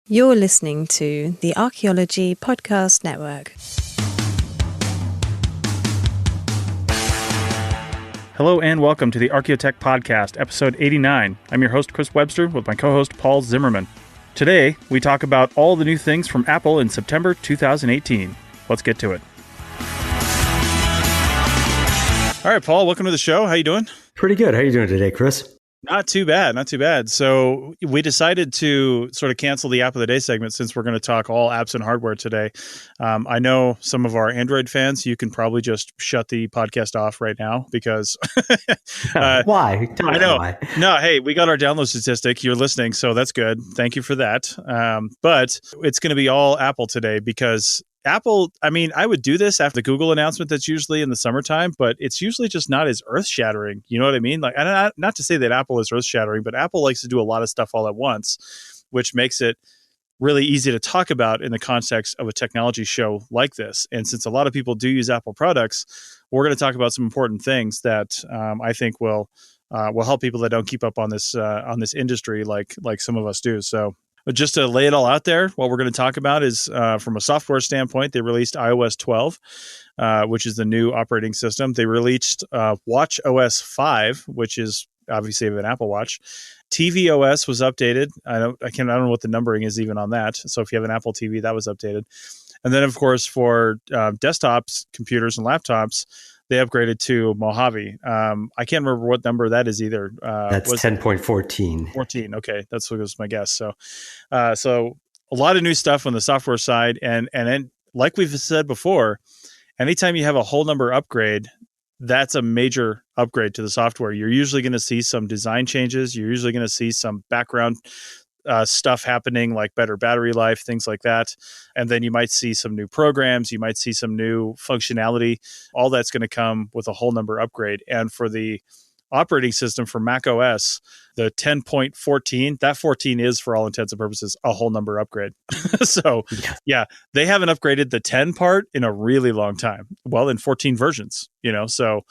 You're listening to the Archaeology Podcast Network. Hello and welcome to the Archaeotech Podcast, episode 89. I'm your host, Chris Webster, with my co-host, Paul Zimmerman. Today, we talk about all the new things from Apple in September 2018. Let's get to it. All right, Paul, welcome to the show. How you doing? Pretty good. How are you doing today, Chris? Not too bad, not too bad. So we decided to sort of cancel the App of the Day segment since we're going to talk all apps and hardware today. I know some of our Android fans, you can probably just shut the podcast off right now because... Why? I know. Why. No, hey, we got our download statistic. You're listening, so that's good. Thank you for that. But it's going to be all Apple today because... Apple, I mean, I would do this after the Google announcement that's usually in the summertime, but it's usually just not as earth-shattering. You know what I mean? Like, not to say that Apple is earth-shattering, but Apple likes to do a lot of stuff all at once, which makes it really easy to talk about in the context of a technology show like this. And since a lot of people do use Apple products, we're going to talk about some important things that I think will help people that don't keep up on this industry like some of us do. So. But just to lay it all out there, what we're going to talk about is from a software standpoint, they released iOS 12, which is the new operating system. They released watchOS 5, which is obviously an Apple Watch. tvOS was updated. I don't know what the numbering is even on that. So if you have an Apple TV, that was updated. And then, of course, for desktops, computers, and laptops, they upgraded to Mohave. I can't remember what number that is either. That's 10.14. 14. Okay, that's what was my guess. So a lot of new stuff on the software side, and then, like we've said before, anytime you have a whole number upgrade, that's a major upgrade to the software. You're usually going to see some design changes. You're usually going to see some background stuff happening, like better battery life, things like that. And then you might see some new programs. You might see some new functionality. All that's going to come with a whole number upgrade. And for the operating system for macOS, the 10.14, that 14 is, for all intents and purposes, a whole number upgrade. So, yeah, they haven't upgraded the 10 part in a really long time. Well, in 14 versions, so.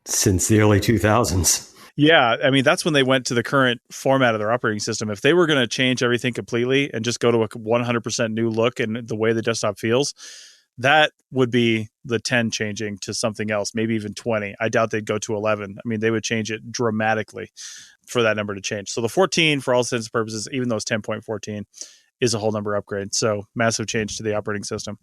Since the early 2000s. Yeah, I mean, that's when they went to the current format of their operating system. If they were going to change everything completely and just go to a 100% new look and the way the desktop feels, that would be the 10 changing to something else, maybe even 20. I doubt they'd go to 11. I mean, they would change it dramatically for that number to change. So the 14, for all intents and purposes, even though it's 10.14, is a whole number upgrade. So massive change to the operating system.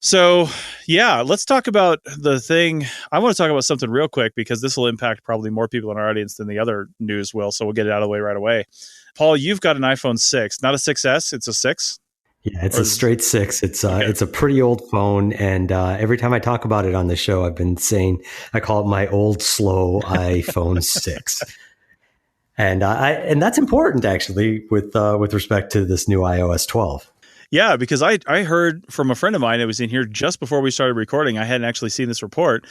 So, yeah, let's talk about the thing. I want to talk about something real quick because this will impact probably more people in our audience than the other news will. So we'll get it out of the way right away. Paul, you've got an iPhone 6, not a 6S. It's a 6. Yeah, it's a straight 6. It's a pretty old phone. And every time I talk about it on the show, I've been saying I call it my old, slow iPhone 6. And that's important, actually, with respect to this new iOS 12. Yeah, because I heard from a friend of mine that was in here just before we started recording. I hadn't actually seen this report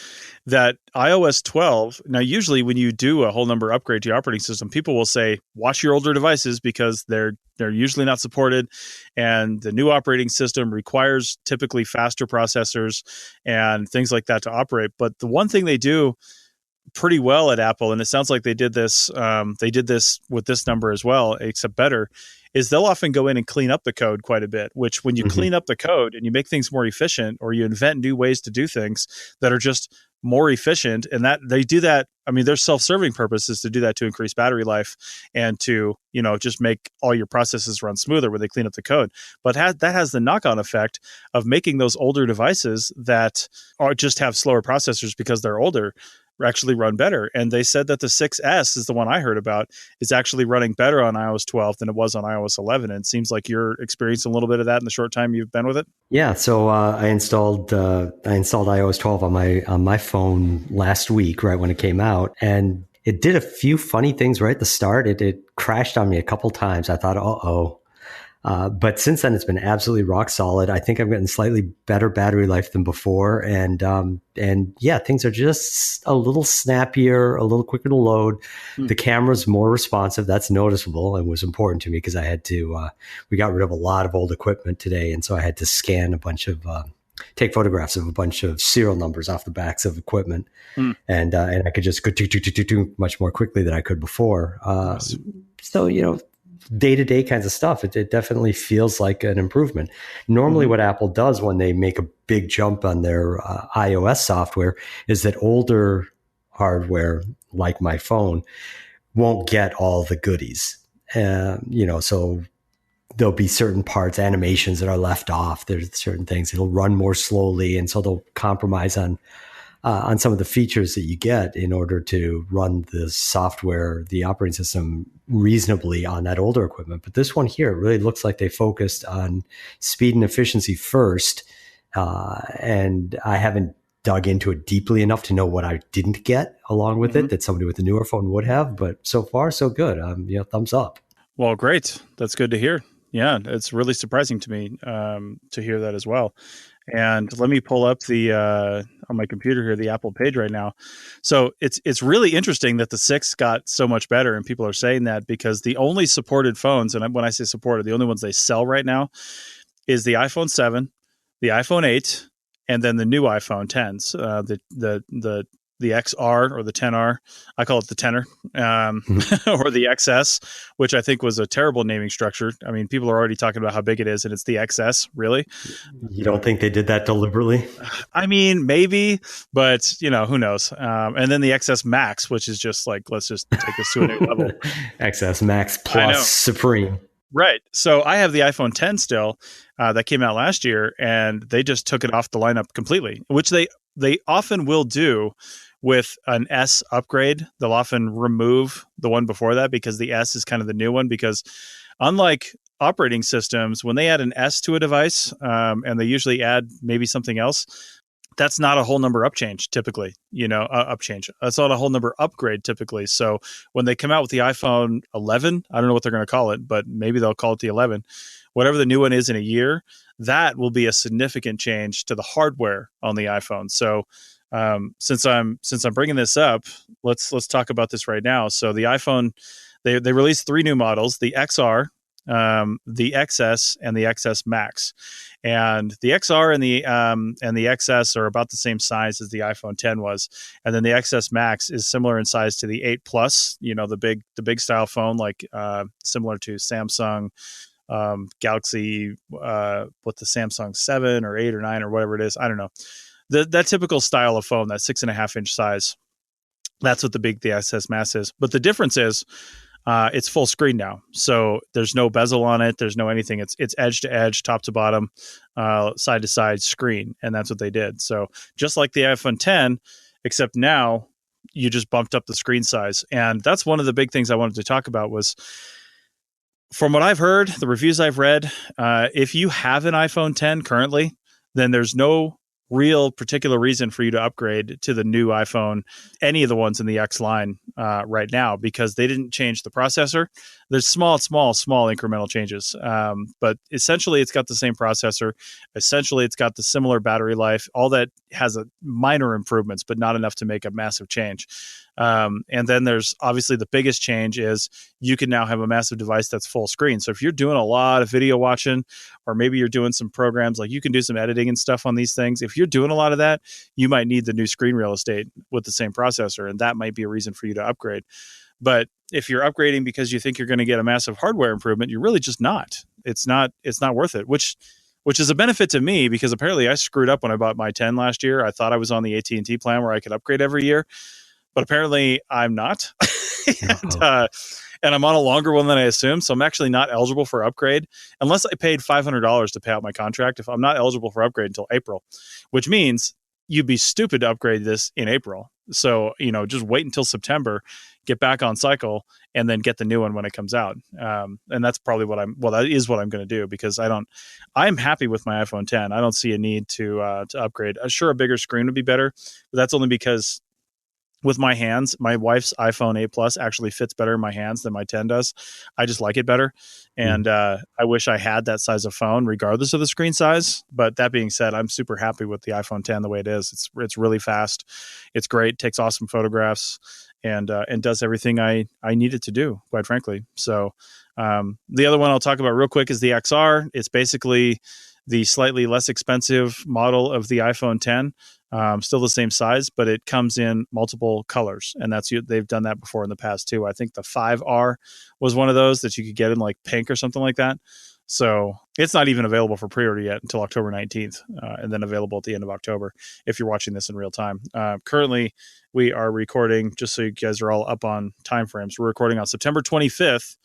that iOS 12. Now, usually when you do a whole number upgrade to your operating system, people will say, watch your older devices because they're usually not supported. And the new operating system requires typically faster processors and things like that to operate. But the one thing they do pretty well at Apple, and it sounds like they did this with this number as well, except better, is they'll often go in and clean up the code quite a bit, which when you clean up the code and you make things more efficient, or you invent new ways to do things that are just more efficient, and that they do that, I mean, their self-serving purpose is to do that to increase battery life and to, just make all your processes run smoother when they clean up the code. But that has the knock-on effect of making those older devices that just have slower processors because they're older actually run better. And they said that the 6S is the one I heard about, is actually running better on iOS 12 than it was on iOS 11. And it seems like you're experiencing a little bit of that in the short time you've been with it. Yeah. So I installed iOS 12 on my phone last week, right when it came out. And it did a few funny things right at the start. It crashed on me a couple times. I thought, uh-oh. But since then, it's been absolutely rock solid. I think I'm getting slightly better battery life than before. And yeah, things are just a little snappier, a little quicker to load. The camera's more responsive. That's noticeable and was important to me because I had to, we got rid of a lot of old equipment today. And so I had to scan a bunch of, take photographs of a bunch of serial numbers off the backs of equipment. And I could just go much more quickly than I could before. So, day-to-day kinds of stuff, it definitely feels like an improvement. Normally what Apple does when they make a big jump on their iOS software is that older hardware, like my phone, won't get all the goodies. So there'll be certain parts, animations that are left off. There's certain things it'll run more slowly, and so they'll compromise on some of the features that you get in order to run the software, the operating system reasonably on that older equipment. But this one here, it really looks like they focused on speed and efficiency first. And I haven't dug into it deeply enough to know what I didn't get along with it that somebody with a newer phone would have. But so far, so good. Thumbs up. Well, great. That's good to hear. Yeah, it's really surprising to me to hear that as well. And let me pull up the on my computer here the Apple page right now. So it's really interesting that the 6 got so much better, and people are saying that because the only supported phones, and when I say supported, the only ones they sell right now is the iPhone 7, the iPhone 8, and then the new iPhone 10s, the XR or the 10R. I call it the 10er, or the XS, which I think was a terrible naming structure. I mean, people are already talking about how big it is, and it's the XS, really. You don't think they did that deliberately? I mean, maybe, but who knows? And then the XS Max, which is just like, let's just take this to a new level. XS Max Plus Supreme. Right. So I have the iPhone 10 still that came out last year, and they just took it off the lineup completely, which they often will do with an S upgrade. They'll often remove the one before that because the S is kind of the new one, because unlike operating systems, when they add an S to a device, and they usually add maybe something else, that's not a whole number up change typically, up change. That's not a whole number upgrade typically. So when they come out with the iPhone 11, I don't know what they're going to call it, but maybe they'll call it the 11, whatever the new one is in a year, that will be a significant change to the hardware on the iPhone. So since I'm bringing this up, let's talk about this right now. So the iPhone, they released 3 new models: the XR, the XS, and the XS Max. And the XR and the XS are about the same size as the iPhone 10 was, and then the XS Max is similar in size to the 8 Plus. The big style phone, like similar to Samsung Galaxy, what the Samsung 7 or 8 or 9 or whatever it is. I don't know. That typical style of phone, that 6.5-inch size. That's what the XS Max is. But the difference is, it's full screen now. So there's no bezel on it. There's no anything. It's edge to edge, top to bottom, side to side screen. And that's what they did. So just like the iPhone 10, except now you just bumped up the screen size. And that's one of the big things I wanted to talk about was, from what I've heard, the reviews I've read, if you have an iPhone 10 currently, then there's no real particular reason for you to upgrade to the new iPhone, any of the ones in the X line right now, because they didn't change the processor. There's small incremental changes, but essentially it's got the same processor. Essentially it's got the similar battery life. All that has a minor improvements, but not enough to make a massive change. And then there's obviously the biggest change is you can now have a massive device that's full screen. So if you're doing a lot of video watching, or maybe you're doing some programs, like you can do some editing and stuff on these things. If you're doing a lot of that, you might need the new screen real estate with the same processor, and that might be a reason for you to upgrade. But if you're upgrading because you think you're going to get a massive hardware improvement, you're really just not. It's not worth it, which is a benefit to me, because apparently I screwed up when I bought my 10 last year. I thought I was on the AT&T plan where I could upgrade every year, but apparently I'm not. And I'm on a longer one than I assumed. So I'm actually not eligible for upgrade unless I paid $500 to pay out my contract. If I'm not eligible for upgrade until April, which means you'd be stupid to upgrade this in April. So, just wait until September, get back on cycle, and then get the new one when it comes out. And that's probably that is what I'm going to do, because I'm happy with my iPhone 10. I don't see a need to upgrade. Sure, a bigger screen would be better, but that's only because with my hands, my wife's iPhone 8 Plus actually fits better in my hands than my 10 does. I just like it better. And I wish I had that size of phone regardless of the screen size. But that being said, I'm super happy with the iPhone 10 the way it is. It's really fast. It's great. Takes awesome photographs and does everything I need it to do, quite frankly. So the other one I'll talk about real quick is the XR. It's basically the slightly less expensive model of the iPhone 10, still the same size, but it comes in multiple colors. And they've done that before in the past too. I think the 5R was one of those that you could get in like pink or something like that. So it's not even available for pre-order yet until October 19th, and then available at the end of October if you're watching this in real time. Currently, we are recording, just so you guys are all up on timeframes, we're recording on September 25th,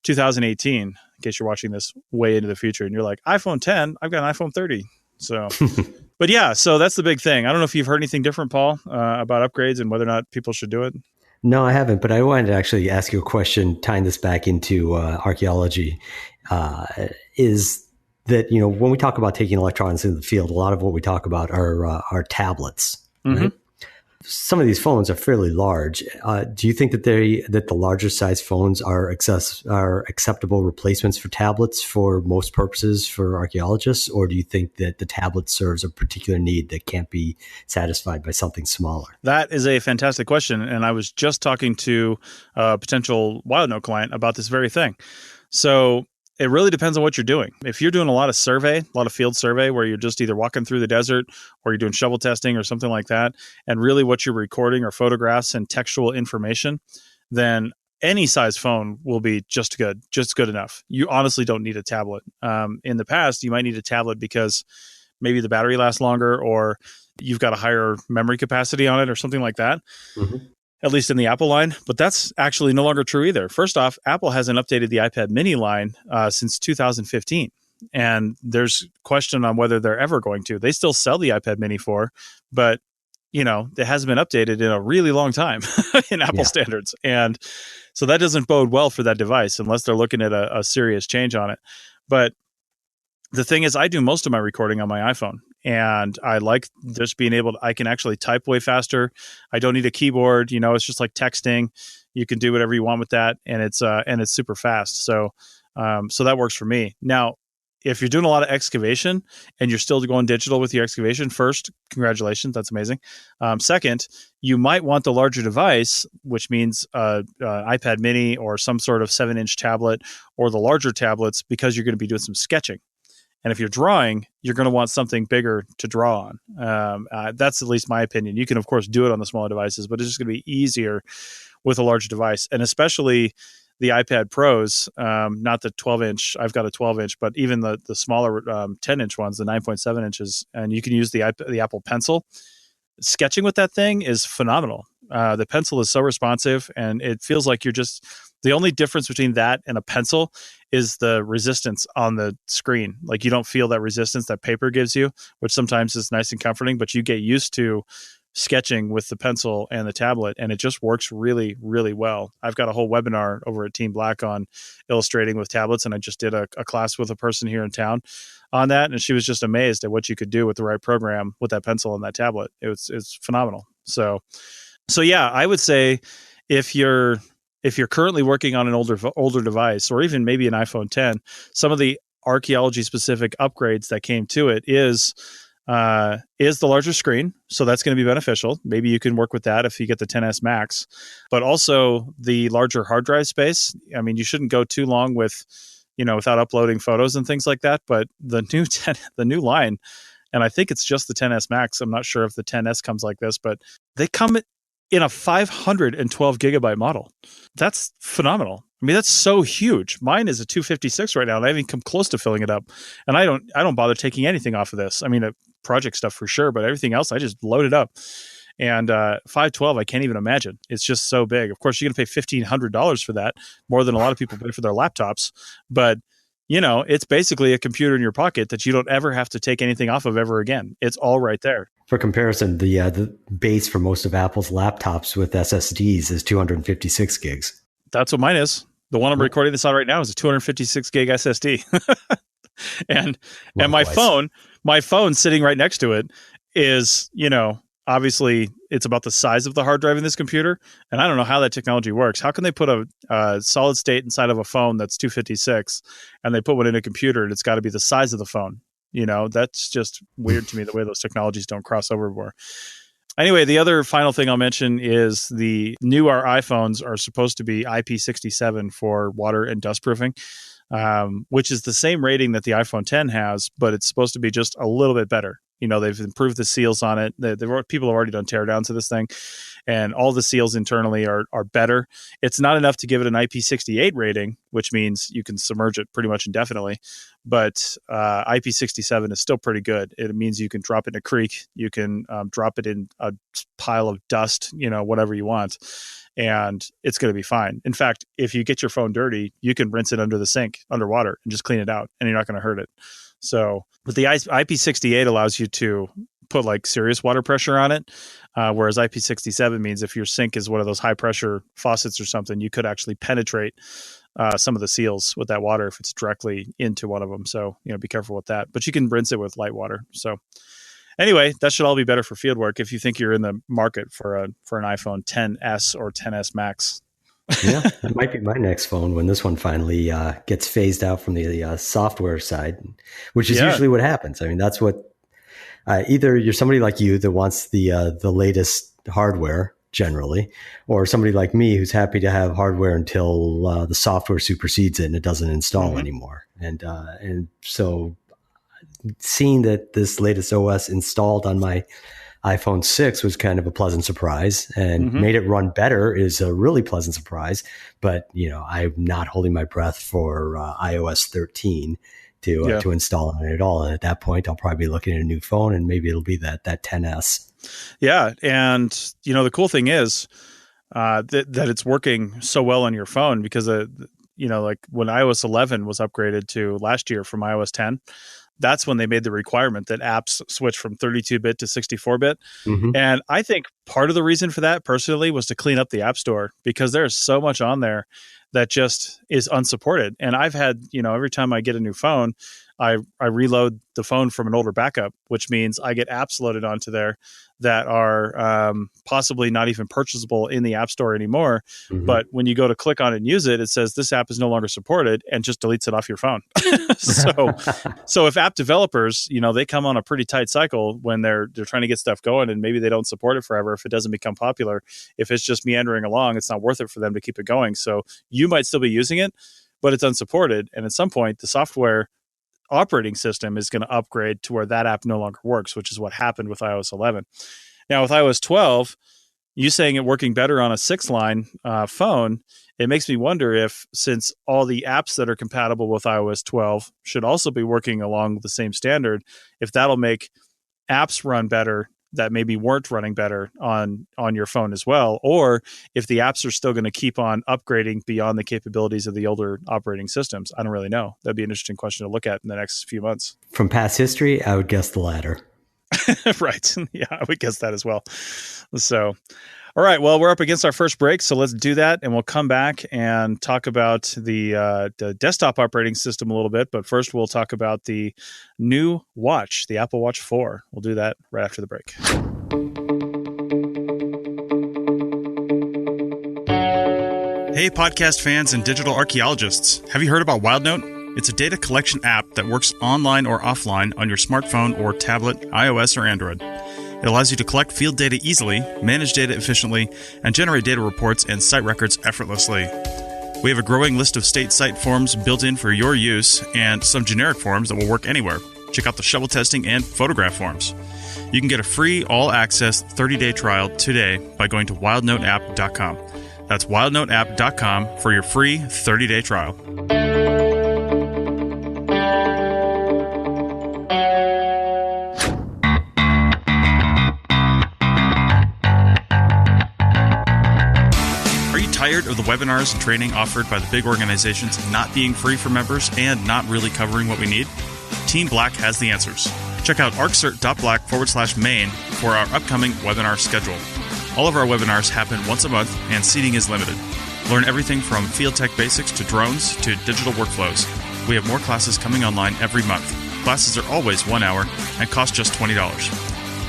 2018, in case you're watching this way into the future and you're like, iPhone 10, I've got an iPhone 30. So, but yeah, so that's the big thing. I don't know if you've heard anything different, Paul, about upgrades and whether or not people should do it. No, I haven't, but I wanted to actually ask you a question tying this back into archaeology. Is that, when we talk about taking electrons in the field, a lot of what we talk about are tablets, right? Some of these phones are fairly large. Do you think that the larger size phones are acceptable replacements for tablets for most purposes for archaeologists, or do you think that the tablet serves a particular need that can't be satisfied by something smaller? That is a fantastic question, and I was just talking to a potential WildNote client about this very thing. So it really depends on what you're doing. If you're doing a lot of field survey where you're just either walking through the desert or you're doing shovel testing or something like that, and really what you're recording are photographs and textual information, then any size phone will be just good enough. You honestly don't need a tablet. In the past, you might need a tablet because maybe the battery lasts longer or you've got a higher memory capacity on it or something like that. At least in the Apple line, but that's actually no longer true either. First off, Apple hasn't updated the iPad mini line since 2015. And there's question on whether they're ever going to. They still sell the iPad mini 4, but it hasn't been updated in a really long time in Apple standards. And so that doesn't bode well for that device unless they're looking at a serious change on it. But the thing is, I do most of my recording on my iPhone. And I like just being I can actually type way faster. I don't need a keyboard. It's just like texting. You can do whatever you want with that. And it's super fast. So that works for me. Now, if you're doing a lot of excavation and you're still going digital with your excavation, first, congratulations. That's amazing. Second, you might want the larger device, which means iPad mini or some sort of 7-inch tablet or the larger tablets, because you're going to be doing some sketching. And if you're drawing, you're going to want something bigger to draw on. That's at least my opinion. You can, of course, do it on the smaller devices, but it's just going to be easier with a larger device. And especially the iPad Pros, not the 12-inch. I've got a 12-inch, but even the smaller 10-inch ones, the 9.7 inches, and you can use the Apple Pencil. Sketching with that thing is phenomenal. The pencil is so responsive, and it feels like the only difference between that and a pencil is the resistance on the screen. Like, you don't feel that resistance that paper gives you, which sometimes is nice and comforting, but you get used to sketching with the pencil and the tablet, and it just works really, really well. I've got a whole webinar over at Team Black on illustrating with tablets, and I just did a class with a person here in town on that, and she was just amazed at what you could do with the right program with that pencil and that tablet. It's phenomenal. So yeah, I would say if you're currently working on an older device, or even maybe an iPhone 10, some of the archaeology specific upgrades that came to it is the larger screen. So that's going to be beneficial. Maybe you can work with that if you get the 10s Max, but also the larger hard drive space. I mean, you shouldn't go too long without uploading photos and things like that. But the new line, and I think it's just the 10s Max. I'm not sure if the 10s comes like this, but they come in a 512 gigabyte model. That's phenomenal. I mean, that's so huge. Mine is a 256 right now, and I haven't come close to filling it up. And I don't bother taking anything off of this. I mean, project stuff for sure, but everything else I just load it up. And 512, I can't even imagine. It's just so big. Of course, you're going to pay $1,500 for that, more than a lot of people pay for their laptops. But it's basically a computer in your pocket that you don't ever have to take anything off of ever again. It's all right there. For comparison, the base for most of Apple's laptops with SSDs is 256 gigs. That's what mine is. The one I'm recording this on right now is a 256 gig SSD. and my phone sitting right next to it is, obviously it's about the size of the hard drive in this computer. And I don't know how that technology works. How can they put a solid state inside of a phone that's 256 and they put one in a computer and it's got to be the size of the phone? That's just weird to me, the way those technologies don't cross over more. Anyway, the other final thing I'll mention is the newer iPhones are supposed to be IP67 for water and dust proofing. which is the same rating that the iPhone 10 has, but it's supposed to be just a little bit better. They've improved the seals on it. People have already done teardowns to this thing, and all the seals internally are better. It's not enough to give it an IP68 rating, which means you can submerge it pretty much indefinitely. But IP67 is still pretty good. It means you can drop it in a creek. You can drop it in a pile of dust, whatever you want, and it's going to be fine. In fact, if you get your phone dirty, you can rinse it under the sink, underwater, and just clean it out, and you're not going to hurt it. So, but the IP68 allows you to put like serious water pressure on it, whereas IP67 means if your sink is one of those high pressure faucets or something, you could actually penetrate some of the seals with that water if it's directly into one of them. So, be careful with that. But you can rinse it with light water. So, anyway, that should all be better for field work if you think you're in the market for an iPhone 10s or 10s Max. Yeah, that might be my next phone when this one finally gets phased out from the software side, which is usually what happens. I mean, that's what either you're somebody like you that wants the latest hardware generally, or somebody like me who's happy to have hardware until the software supersedes it and it doesn't install anymore. And so seeing that this latest OS installed on my iPhone 6 was kind of a pleasant surprise, and made it run better is a really pleasant surprise. But, I'm not holding my breath for iOS 13 to install on it at all. And at that point, I'll probably be looking at a new phone, and maybe it'll be that 10S. Yeah. And, the cool thing is that it's working so well on your phone because, like when iOS 11 was upgraded to last year from iOS 10, that's when they made the requirement that apps switch from 32-bit to 64-bit. And I think part of the reason for that personally was to clean up the App Store, because there's so much on there that just is unsupported. And I've had, every time I get a new phone, I reload the phone from an older backup, which means I get apps loaded onto there that are possibly not even purchasable in the App Store anymore. But when you go to click on it and use it, it says this app is no longer supported and just deletes it off your phone. So if app developers, they come on a pretty tight cycle when they're trying to get stuff going, and maybe they don't support it forever if it doesn't become popular. If it's just meandering along, it's not worth it for them to keep it going. So you might still be using it, but it's unsupported. And at some point, the software operating system is going to upgrade to where that app no longer works, which is what happened with iOS 11. Now with iOS 12, you saying it working better on a 6-line phone, it makes me wonder if, since all the apps that are compatible with iOS 12 should also be working along the same standard, if that'll make apps run better that maybe weren't running better on your phone as well, or if the apps are still going to keep on upgrading beyond the capabilities of the older operating systems. I don't really know. That'd be an interesting question to look at in the next few months. From past history, I would guess the latter. Right. Yeah, I would guess that as well. So, all right. Well, we're up against our first break, so let's do that, and we'll come back and talk about the desktop operating system a little bit. But first, we'll talk about the new watch, the Apple Watch 4. We'll do that right after the break. Hey, podcast fans and digital archaeologists. Have you heard about WildNote? It's a data collection app that works online or offline on your smartphone or tablet, iOS or Android. It allows you to collect field data easily, manage data efficiently, and generate data reports and site records effortlessly. We have a growing list of state site forms built in for your use, and some generic forms that will work anywhere. Check out the shovel testing and photograph forms. You can get a free all-access 30-day trial today by going to wildnoteapp.com. That's wildnoteapp.com for your free 30-day trial. Tired of the webinars and training offered by the big organizations not being free for members and not really covering what we need? Team Black has the answers. Check out arccert.black/main for our upcoming webinar schedule. All of our webinars happen once a month, and seating is limited. Learn everything from field tech basics to drones to digital workflows. We have more classes coming online every month. Classes are always 1 hour and cost just $20.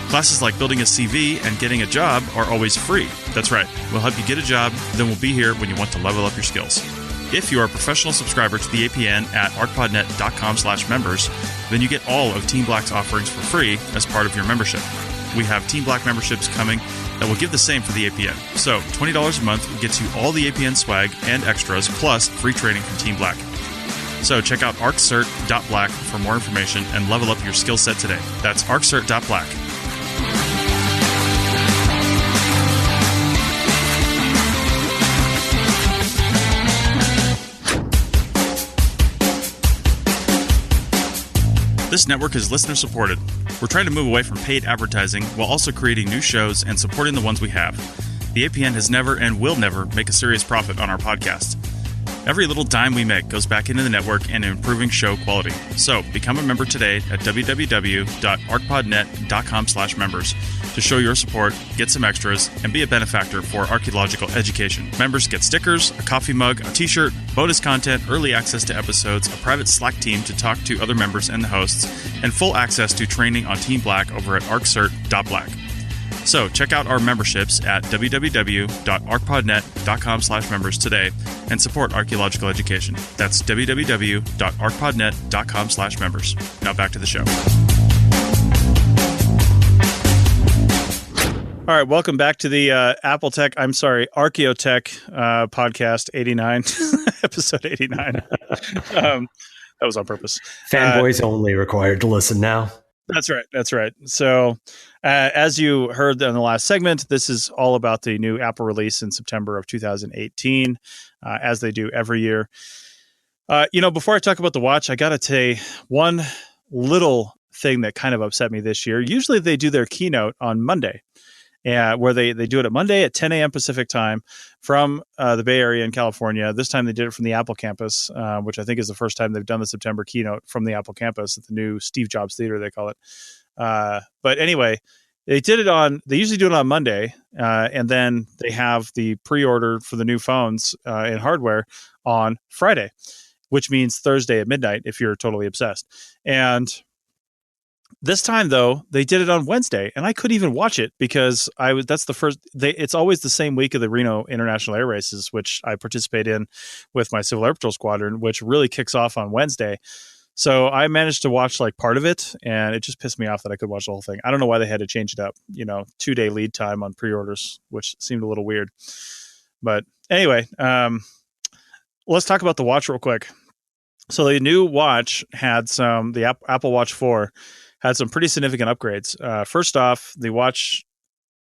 Classes like building a CV and getting a job are always free. That's right. We'll help you get a job, then we'll be here when you want to level up your skills. If you are a professional subscriber to the APN at arcpodnet.com/members, then you get all of Team Black's offerings for free as part of your membership. We have Team Black memberships coming that will give the same for the APN. So $20 a month gets you all the APN swag and extras, plus free training from Team Black. So check out arccert.black for more information and level up your skill set today. That's arccert.black. This network is listener supported. We're trying to move away from paid advertising while also creating new shows and supporting the ones we have. The APN has never and will never make a serious profit on our podcast. Every little dime we make goes back into the network and improving show quality. So become a member today at www.arcpodnet.com/members to show your support, get some extras, and be a benefactor for archaeological education. Members get stickers, a coffee mug, a t-shirt, bonus content, early access to episodes, a private Slack team to talk to other members and the hosts, and full access to training on Team Black over at arccert.black. So check out our memberships at www.arcpodnet.com/members today and support archaeological education. That's www.arcpodnet.com/members. Now back to the show. All right, welcome back to the Archaeotech podcast 89, episode 89. That was on purpose. Fanboys only required to listen now. That's right. So as you heard in the last segment, this is all about the new Apple release in September of 2018, as they do every year. Before I talk about the watch, I got to say one little thing that kind of upset me this year. Usually they do their keynote on Monday, where they do it at Monday at 10 a.m. Pacific time from the Bay Area in California. This time they did it from the Apple campus, which I think is the first time they've done the September keynote from the Apple campus at the new Steve Jobs Theater, they call it. But anyway, they usually do it on Monday, and then they have the pre-order for the new phones and hardware on Friday, which means Thursday at midnight if you're totally obsessed. And this time, though, they did it on Wednesday, and I couldn't even watch it because that's the first. It's always the same week of the Reno International Air Races, which I participate in with my Civil Air Patrol Squadron, which really kicks off on Wednesday. So I managed to watch like part of it, and it just pissed me off that I could watch the whole thing. I don't know why they had to change it up, 2-day lead time on pre-orders, which seemed a little weird. But anyway, let's talk about the watch real quick. So the new watch had the Apple Watch 4 had some pretty significant upgrades. First off, the watch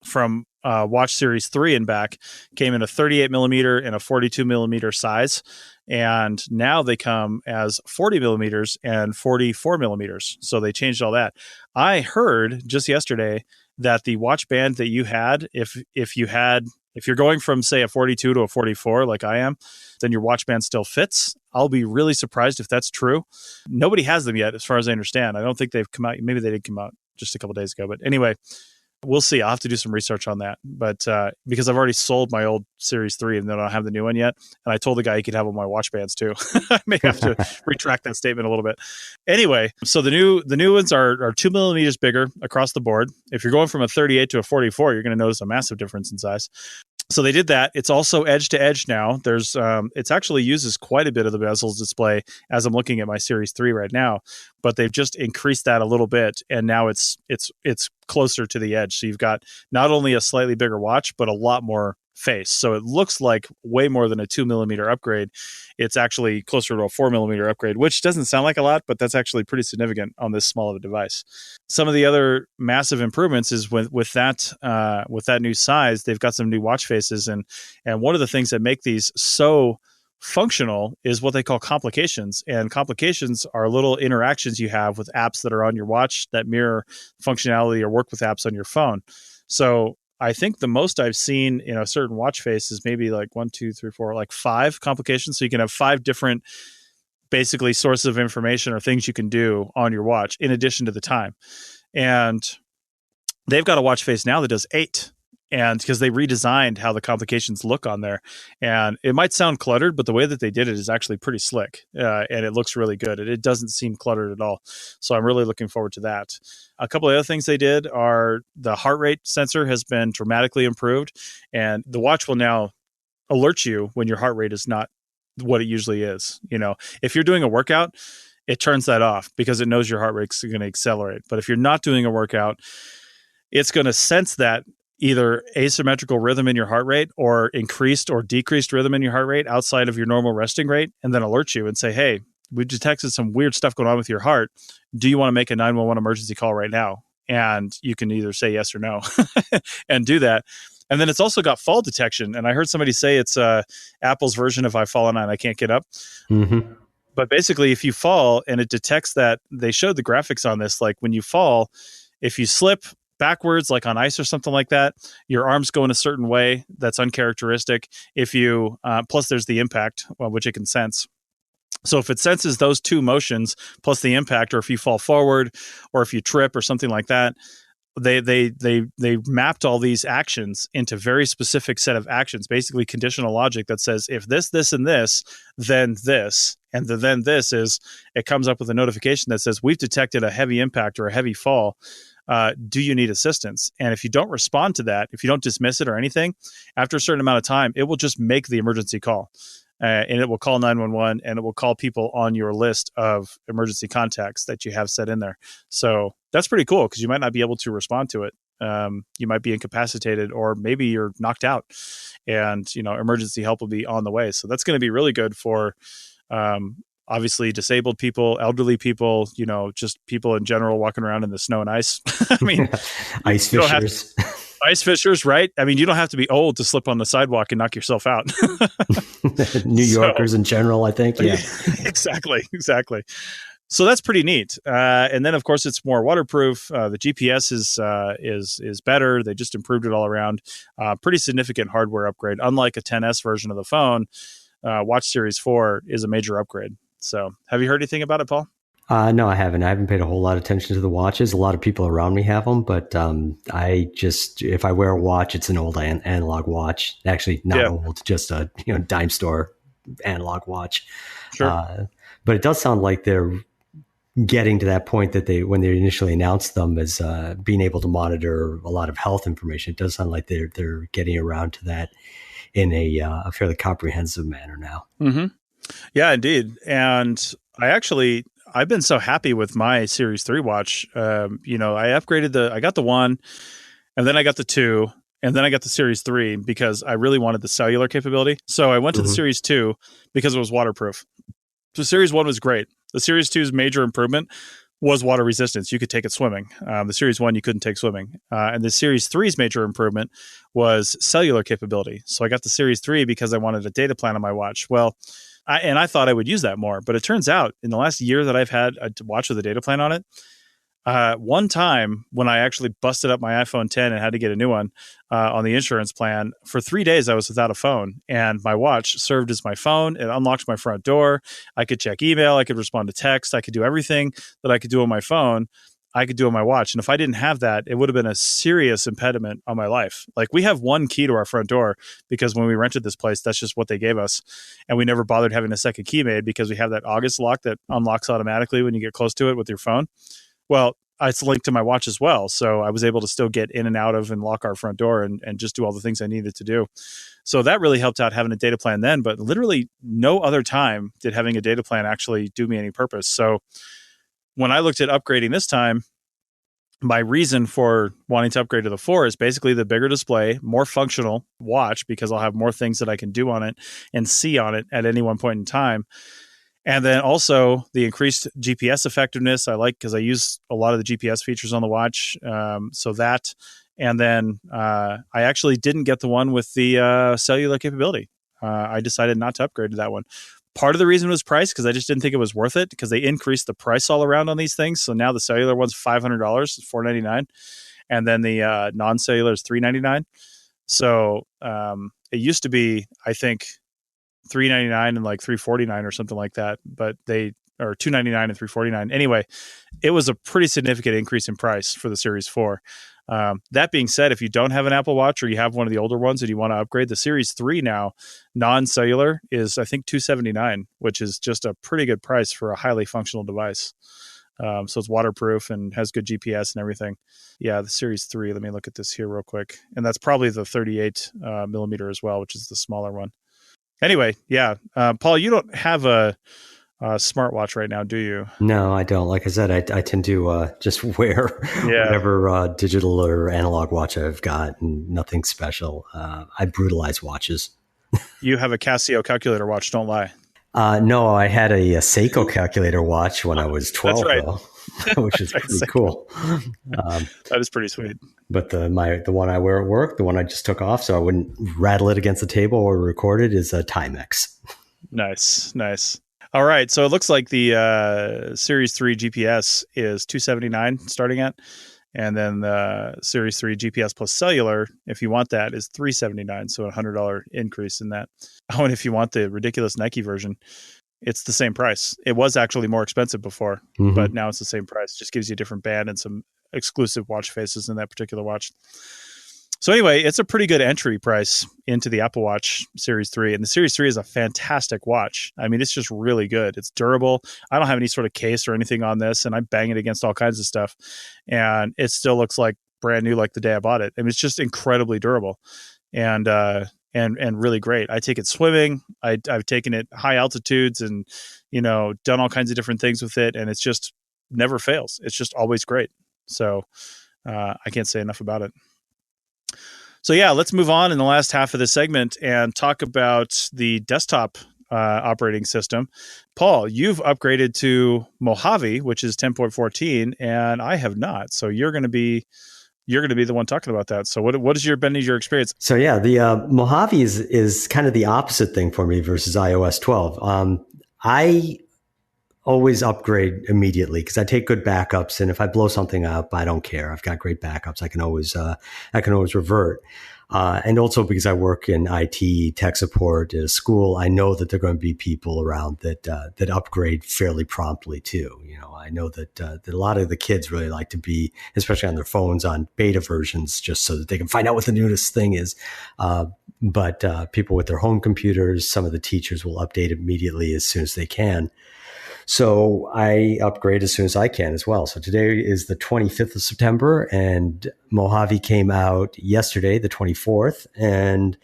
from Watch Series 3 and back came in a 38 millimeter and a 42 millimeter size. And now they come as 40 millimeters and 44 millimeters. So they changed all that. I heard just yesterday that the watch band that you had, if you're going from, say, a 42 to a 44 like I am, then your watch band still fits. I'll be really surprised if that's true. Nobody has them yet, as far as I understand. I don't think they've come out. Maybe they did come out just a couple days ago. But anyway, we'll see. I'll have to do some research on that. But because I've already sold my old Series 3 and then I don't have the new one yet. And I told the guy he could have all my watch bands too. I may have to retract that statement a little bit. Anyway, so the new ones are 2 millimeters bigger across the board. If you're going from a 38 to a 44, you're going to notice a massive difference in size. So they did that. It's also edge to edge now. There's it's actually uses quite a bit of the bezel's display as I'm looking at my Series 3 right now, but they've just increased that a little bit, and now it's closer to the edge. So you've got not only a slightly bigger watch, but a lot more face. So it looks like way more than a 2 millimeter upgrade. It's actually closer to a 4 millimeter upgrade, which doesn't sound like a lot, but that's actually pretty significant on this small of a device. Some of the other massive improvements is with that new size, they've got some new watch faces, and one of the things that make these so functional is what they call complications. And complications are little interactions you have with apps that are on your watch that mirror functionality or work with apps on your phone. So I think the most I've seen in a certain watch face is maybe like 1, 2, 3, 4, like 5 complications. So you can have 5 different basically sources of information or things you can do on your watch in addition to the time. And they've got a watch face now that does 8. And because they redesigned how the complications look on there. And it might sound cluttered, but the way that they did it is actually pretty slick. And it looks really good. It doesn't seem cluttered at all. So I'm really looking forward to that. A couple of other things they did are the heart rate sensor has been dramatically improved. And the watch will now alert you when your heart rate is not what it usually is. If you're doing a workout, it turns that off because it knows your heart rate's going to accelerate. But if you're not doing a workout, it's going to sense that either asymmetrical rhythm in your heart rate or increased or decreased rhythm in your heart rate outside of your normal resting rate, and then alert you and say, hey, we've detected some weird stuff going on with your heart. Do you want to make a 911 emergency call right now? And you can either say yes or no and do that. And then it's also got fall detection. And I heard somebody say it's Apple's version of I've fallen and I can't get up. Mm-hmm. But basically, if you fall and it detects that, they showed the graphics on this, like when you fall, if you slip backwards, like on ice or something like that, your arms go in a certain way that's uncharacteristic. If you, plus there's the impact, which it can sense. So if it senses those two motions plus the impact, or if you fall forward or if you trip or something like that, they mapped all these actions into very specific set of actions, basically conditional logic that says if this, and this, then this. And the then this is, it comes up with a notification that says we've detected a heavy impact or a heavy fall. Do you need assistance? And if you don't respond to that, if you don't dismiss it or anything, after a certain amount of time, it will just make the emergency call. And it will call 911 and it will call people on your list of emergency contacts that you have set in there. So that's pretty cool because you might not be able to respond to it. You might be incapacitated or maybe you're knocked out and, emergency help will be on the way. So that's going to be really good for obviously disabled people, elderly people, just people in general walking around in the snow and ice. I mean, ice fishers. Ice fishers, right? I mean, you don't have to be old to slip on the sidewalk and knock yourself out. New Yorkers in general, I think. Yeah, exactly. So that's pretty neat. And then, of course, it's more waterproof. The GPS is better. They just improved it all around. Pretty significant hardware upgrade. Unlike a 10S version of the phone, Watch Series 4 is a major upgrade. So have you heard anything about it, Paul? No, I haven't. I haven't paid a whole lot of attention to the watches. A lot of people around me have them, but if I wear a watch, it's an old analog watch. Actually, not old, just a dime store analog watch. Sure. But it does sound like they're getting to that point that when they initially announced them as being able to monitor a lot of health information. It does sound like they're getting around to that in a fairly comprehensive manner now. Mm-hmm. Yeah, indeed. And I've been so happy with my Series 3 watch. I upgraded I got the 1 and then I got the 2 and then I got the Series 3 because I really wanted the cellular capability. So I went to the Series 2 because it was waterproof. So Series 1 was great. The Series 2's major improvement was water resistance. You could take it swimming. The Series 1, you couldn't take swimming. And the Series 3's major improvement was cellular capability. So I got the Series 3 because I wanted a data plan on my watch. Well, I thought I would use that more, but it turns out in the last year that I've had a watch with a data plan on it, one time when I actually busted up my iPhone 10 and had to get a new one on the insurance plan, for 3 days I was without a phone, and my watch served as my phone. It unlocked my front door. I could check email. I could respond to text. I could do everything that I could do on my phone. I could do on my watch. And if I didn't have that, it would have been a serious impediment on my life. Like, we have one key to our front door because when we rented this place, that's just what they gave us. And we never bothered having a second key made because we have that August lock that unlocks automatically when you get close to it with your phone. Well, it's linked to my watch as well. So I was able to still get in and out of and lock our front door and just do all the things I needed to do. So that really helped out having a data plan then, but literally no other time did having a data plan actually do me any purpose. So when I looked at upgrading this time, my reason for wanting to upgrade to the 4 is basically the bigger display, more functional watch, because I'll have more things that I can do on it and see on it at any one point in time. And then also the increased GPS effectiveness I like because I use a lot of the GPS features on the watch. So that, and then I actually didn't get the one with the cellular capability. I decided not to upgrade to that one. Part of the reason was price, because I just didn't think it was worth it, because they increased the price all around on these things. So now the cellular one's $500, $499, and then the non-cellular is $399. So it used to be, I think, $399 and like $349 or something like that, but or $299 and $349. Anyway, it was a pretty significant increase in price for the Series 4. That being said, if you don't have an Apple Watch or you have one of the older ones and you want to upgrade, the Series 3 now, non-cellular, is I think $279, which is just a pretty good price for a highly functional device. So it's waterproof and has good GPS and everything. Yeah, the Series 3, let me look at this here real quick. And that's probably the 38 millimeter as well, which is the smaller one. Anyway, yeah. Paul, you don't have a smartwatch right now, do you? No, I don't. Like I said, I tend to just wear whatever digital or analog watch I've got, and nothing special. I brutalize watches. You have a Casio calculator watch, don't lie. No, I had a Seiko calculator watch when I was That's 12, right. though, which is That's right, pretty Seiko. cool. That is pretty sweet. But the one I wear at work, the one I just took off so I wouldn't rattle it against the table or record it, is a Timex. Nice. All right, so it looks like the Series 3 GPS is $279 starting at, and then the Series 3 GPS plus cellular, if you want that, is $379, so a $100 increase in that. Oh, and if you want the ridiculous Nike version, it's the same price. It was actually more expensive before, but now it's the same price. Just gives you a different band and some exclusive watch faces in that particular watch. So anyway, it's a pretty good entry price into the Apple Watch Series 3. And the Series 3 is a fantastic watch. I mean, it's just really good. It's durable. I don't have any sort of case or anything on this, and I bang it against all kinds of stuff. And it still looks like brand new like the day I bought it. I mean, it's just incredibly durable and really great. I take it swimming. I've taken it high altitudes and, done all kinds of different things with it. And it's just never fails. It's just always great. So I can't say enough about it. So yeah, let's move on in the last half of this segment and talk about the desktop operating system. Paul, you've upgraded to Mohave, which is 10.14, and I have not. So you're going to be the one talking about that. So what has been your experience? So yeah, the Mojave is kind of the opposite thing for me versus iOS 12. I always upgrade immediately because I take good backups, and if I blow something up, I don't care. I've got great backups. I can always revert. And also because I work in IT tech support at a school, I know that there are going to be people around that upgrade fairly promptly too. I know that a lot of the kids really like to be, especially on their phones, on beta versions just so that they can find out what the newest thing is. But people with their home computers, some of the teachers will update immediately as soon as they can. So I upgrade as soon as I can as well. So today is the 25th of September, and Mojave came out yesterday, the 24th. And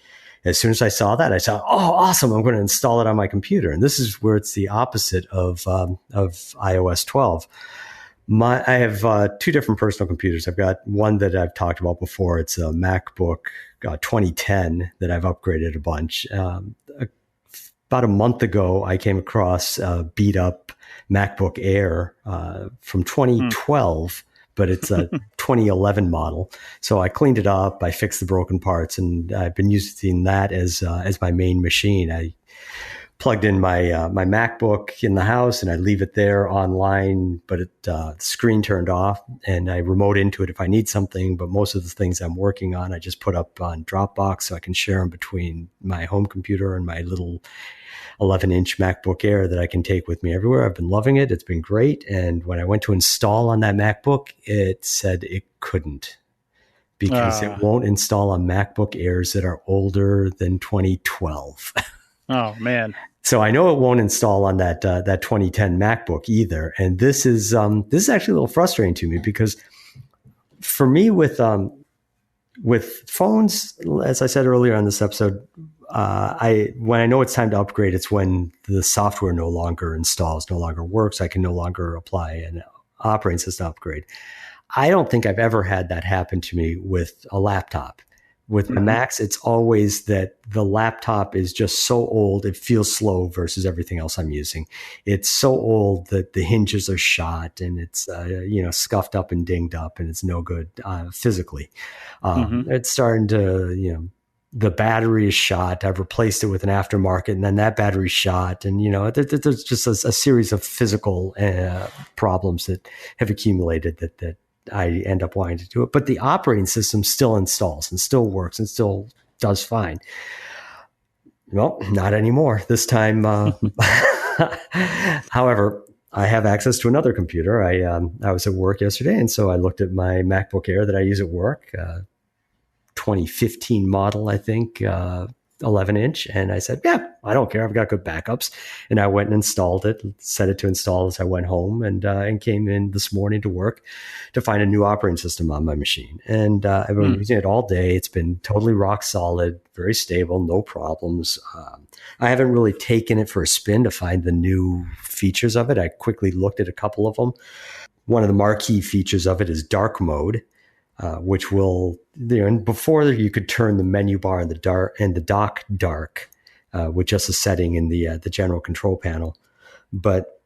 as soon as I saw that, I said, "Oh, awesome! I'm going to install it on my computer." And this is where it's the opposite of iOS 12. I have two different personal computers. I've got one that I've talked about before. It's a MacBook 2010 that I've upgraded a bunch. About a month ago, I came across a beat up MacBook Air from 2012, but it's a 2011 model. So I cleaned it up, I fixed the broken parts, and I've been using that as my main machine. I plugged in my MacBook in the house, and I leave it there online, but the screen turned off, and I remote into it if I need something. But most of the things I'm working on, I just put up on Dropbox so I can share them between my home computer and my little 11-inch MacBook Air that I can take with me everywhere. I've been loving it. It's been great. And when I went to install on that MacBook, it said it couldn't because it won't install on MacBook Airs that are older than 2012. Oh, man. So I know it won't install on that 2010 MacBook either. And this is actually a little frustrating to me because for me with phones, as I said earlier on this episode, when I know it's time to upgrade, it's when the software no longer installs, no longer works. I can no longer apply an operating system upgrade. I don't think I've ever had that happen to me with a laptop. With my Macs, it's always that the laptop is just so old, it feels slow versus everything else I'm using. It's so old that the hinges are shot and it's scuffed up and dinged up, and it's no good physically. It's starting to, the battery is shot. I've replaced it with an aftermarket, and then that battery's shot. And, there's just a series of physical problems that have accumulated that I end up wanting to do it. But the operating system still installs and still works and still does fine. Well, not anymore. This time, however, I have access to another computer. I was at work yesterday, and so I looked at my MacBook Air that I use at work, 2015 model, I think, 11-inch. And I said, yeah, I don't care. I've got good backups. And I went and installed it, set it to install as I went home, and came in this morning to work to find a new operating system on my machine. And I've been using it all day. It's been totally rock solid, very stable, no problems. I haven't really taken it for a spin to find the new features of it. I quickly looked at a couple of them. One of the marquee features of it is dark mode, which will, and before you could turn the menu bar and the dock dark, with just a setting in the general control panel. But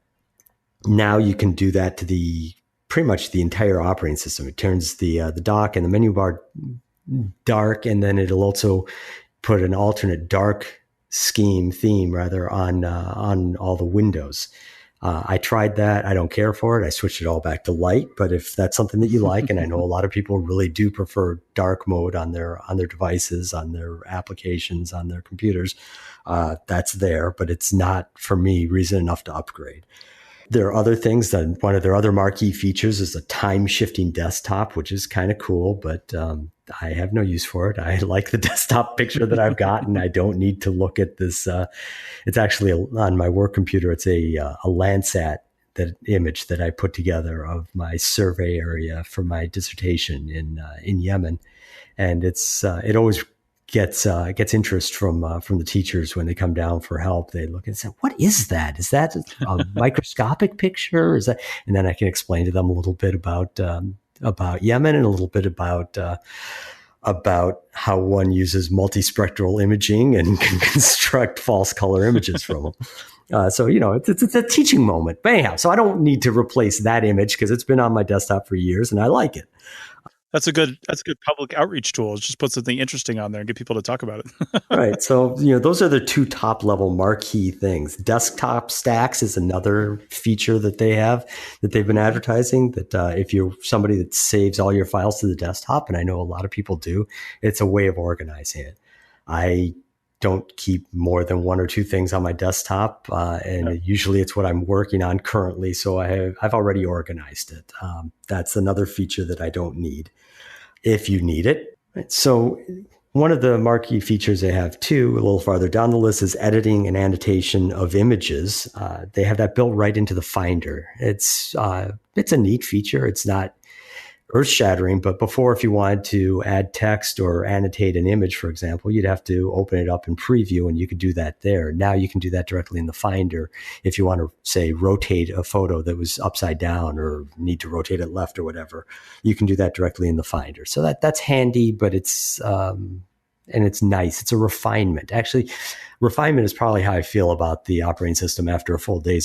now you can do that to pretty much the entire operating system. It turns the dock and the menu bar dark, and then it'll also put an alternate dark theme rather on all the windows. I tried that. I don't care for it. I switched it all back to light. But if that's something that you like, and I know a lot of people really do prefer dark mode on their devices, on their applications, on their computers, that's there. But it's not, for me, reason enough to upgrade. There are other things. That one of their other marquee features is a time-shifting desktop, which is kind of cool, but I have no use for it. I like the desktop picture that I've gotten. I don't need to look at this. It's actually on my work computer. It's a Landsat image that I put together of my survey area for my dissertation in Yemen, and it always gets interest from the teachers when they come down for help. They look and say, "What is that? Is that a microscopic picture? Is that?" And then I can explain to them a little bit about Yemen and a little bit about how one uses multispectral imaging and can construct false color images from them. So it's a teaching moment. But anyhow, so I don't need to replace that image because it's been on my desktop for years and I like it. That's a good public outreach tool. Just put something interesting on there and get people to talk about it. Right. So, those are the two top level marquee things. Desktop stacks is another feature that they've been advertising, that if you're somebody that saves all your files to the desktop, and I know a lot of people do, it's a way of organizing it. I don't keep more than one or two things on my desktop, and usually it's what I'm working on currently. So I've already organized it. That's another feature that I don't need if you need it. So one of the marquee features they have too, a little farther down the list, is editing and annotation of images. They have that built right into the Finder. It's a neat feature. It's not earth-shattering, but before, if you wanted to add text or annotate an image, for example, you'd have to open it up in preview, and you could do that there. Now you can do that directly in the Finder. If you want to, say, rotate a photo that was upside down or need to rotate it left or whatever, you can do that directly in the Finder. So that's handy, but it's nice. It's a refinement. Actually, refinement is probably how I feel about the operating system after a full day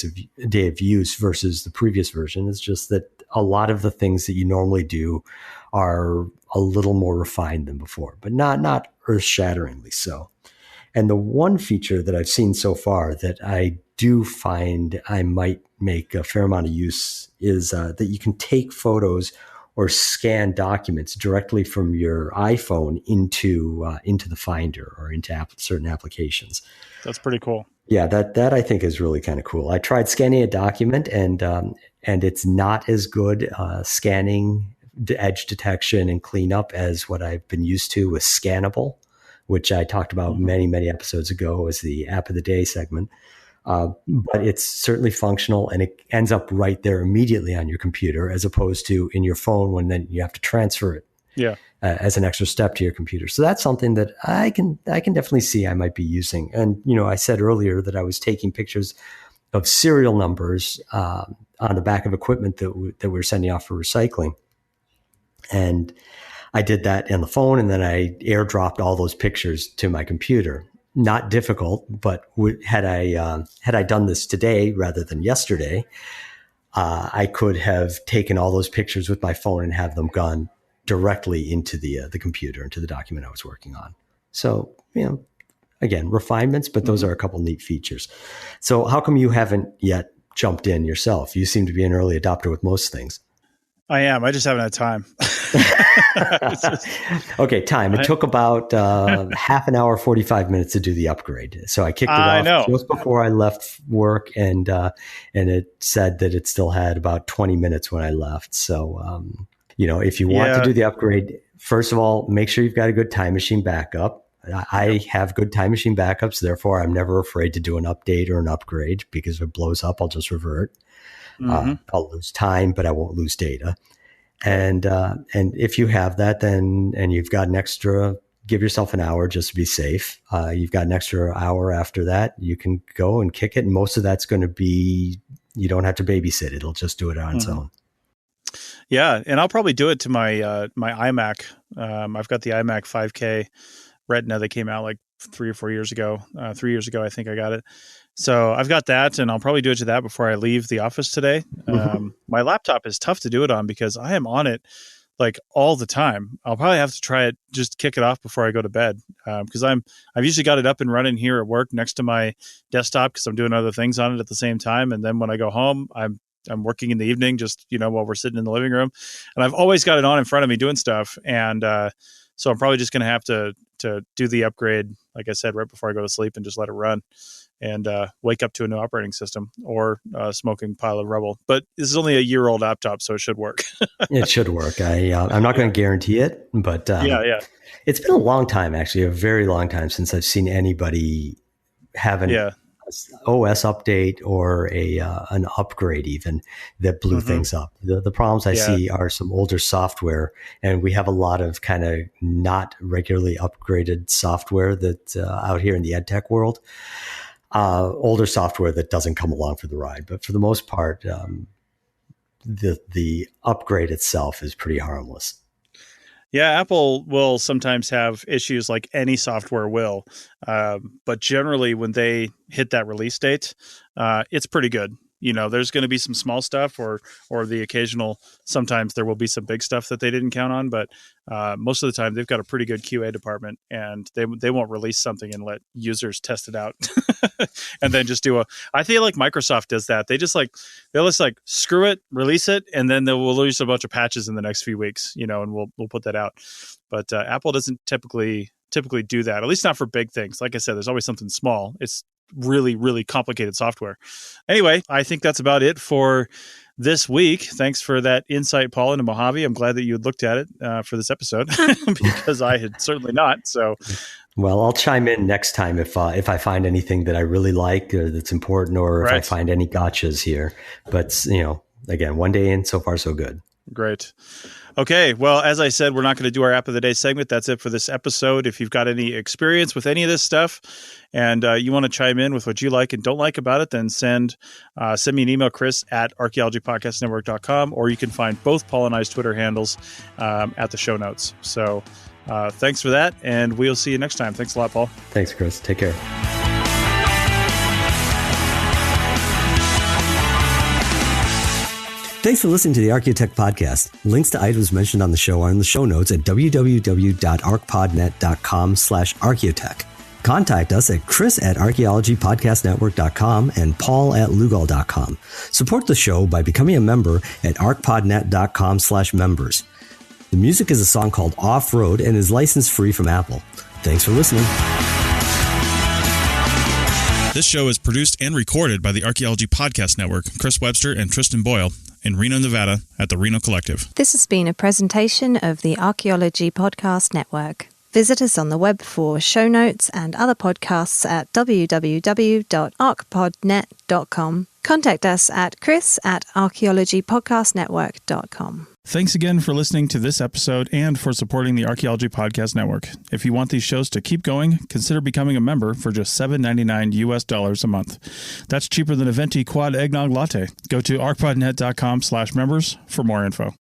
of use versus the previous version. It's just that a lot of the things that you normally do are a little more refined than before, but not earth-shatteringly so. And the one feature that I've seen so far that I do find I might make a fair amount of use is that you can take photos or scan documents directly from your iPhone into the Finder or into certain applications. That's pretty cool. Yeah, that I think is really kind of cool. I tried scanning a document, and it's not as good scanning edge detection and cleanup as what I've been used to with Scannable, which I talked about many, many episodes ago as the App of the Day segment. But it's certainly functional, and it ends up right there immediately on your computer, as opposed to in your phone when then you have to transfer it. Yeah. As an extra step to your computer. So that's something that I can definitely see I might be using. And, I said earlier that I was taking pictures of serial numbers on the back of equipment that we're sending off for recycling. And I did that on the phone, and then I airdropped all those pictures to my computer. Not difficult, but had I done this today rather than yesterday, I could have taken all those pictures with my phone and have them gone directly into the computer, into the document I was working on. So, again, refinements, but those are a couple neat features. So how come you haven't yet jumped in yourself? You seem to be an early adopter with most things. I am. I just haven't had time. Okay, time. It took about half an hour, 45 minutes to do the upgrade. So I kicked it off just before I left work, and it said that it still had about 20 minutes when I left. So, if you want to do the upgrade, first of all, make sure you've got a good Time Machine backup. I have good Time Machine backups. Therefore, I'm never afraid to do an update or an upgrade, because if it blows up, I'll just revert. I'll lose time, but I won't lose data. And if you have that, then, and you've got an extra, give yourself an hour just to be safe. You've got an extra hour after that, you can go and kick it. And most of that's going to be, you don't have to babysit. It'll just do it on its own. Yeah. And I'll probably do it to my, my iMac. I've got the iMac 5K Retina that came out like 3 or 4 years ago. 3 years ago, I think I got it. So I've got that, and I'll probably do it to that before I leave the office today. My laptop is tough to do it on because I am on it like all the time. I'll probably have to try it, just kick it off before I go to bed, because I've usually got it up and running here at work next to my desktop because I'm doing other things on it at the same time. And then when I go home, I'm working in the evening, just while we're sitting in the living room, and I've always got it on in front of me doing stuff. And so I'm probably just going to have to do the upgrade, like I said, right before I go to sleep, and just let it run and wake up to a new operating system or a smoking pile of rubble. But this is only a year-old laptop, so it should work. It should work. I'm not going to guarantee it, but it's been a long time, actually, a very long time since I've seen anybody have an OS update or an upgrade even that blew things up. The problems I see are some older software, and we have a lot of kind of not regularly upgraded software that out here in the ed tech world. Older software that doesn't come along for the ride. But for the most part, the upgrade itself is pretty harmless. Yeah, Apple will sometimes have issues like any software will. But generally, when they hit that release date, it's pretty good. There's going to be some small stuff or the occasional, sometimes there will be some big stuff that they didn't count on. But most of the time, they've got a pretty good QA department, and they won't release something and let users test it out and then just I feel like Microsoft does that. They'll just screw it, release it, and then they'll release a bunch of patches in the next few weeks, and we'll put that out. But Apple doesn't typically do that, at least not for big things. Like I said, there's always something small. It's really, really complicated software. Anyway, I think that's about it for this week. Thanks for that insight, Paul, into Mojave. I'm glad that you had looked at it for this episode because I had certainly not. So, well, I'll chime in next time if I find anything that I really like or that's important, or if I find any gotchas here. But again, one day in, so far so good. Great. Okay. Well, as I said, we're not going to do our App of the Day segment. That's it for this episode. If you've got any experience with any of this stuff and you want to chime in with what you like and don't like about it, then send me an email, chris@archaeologypodcastnetwork.com, or you can find both Paul and I's Twitter handles at the show notes. So thanks for that, and we'll see you next time. Thanks a lot, Paul. Thanks, Chris. Take care. Thanks for listening to the Archaeotech Podcast. Links to items mentioned on the show are in the show notes at www.arcpodnet.com/archaeotech. Contact us at chris@archaeologypodcastnetwork.com and paul@lugal.com. Support the show by becoming a member at arcpodnet.com/members. The music is a song called Off Road and is license free from Apple. Thanks for listening. This show is produced and recorded by the Archaeology Podcast Network, Chris Webster and Tristan Boyle, in Reno, Nevada, at the Reno Collective. This has been a presentation of the Archaeology Podcast Network. Visit us on the web for show notes and other podcasts at www.arcpodnet.com. Contact us at chris@archaeologypodcastnetwork.com. Thanks again for listening to this episode and for supporting the Archaeology Podcast Network. If you want these shows to keep going, consider becoming a member for just $7.99 US a month. That's cheaper than a venti quad eggnog latte. Go to arcpodnet.com/members for more info.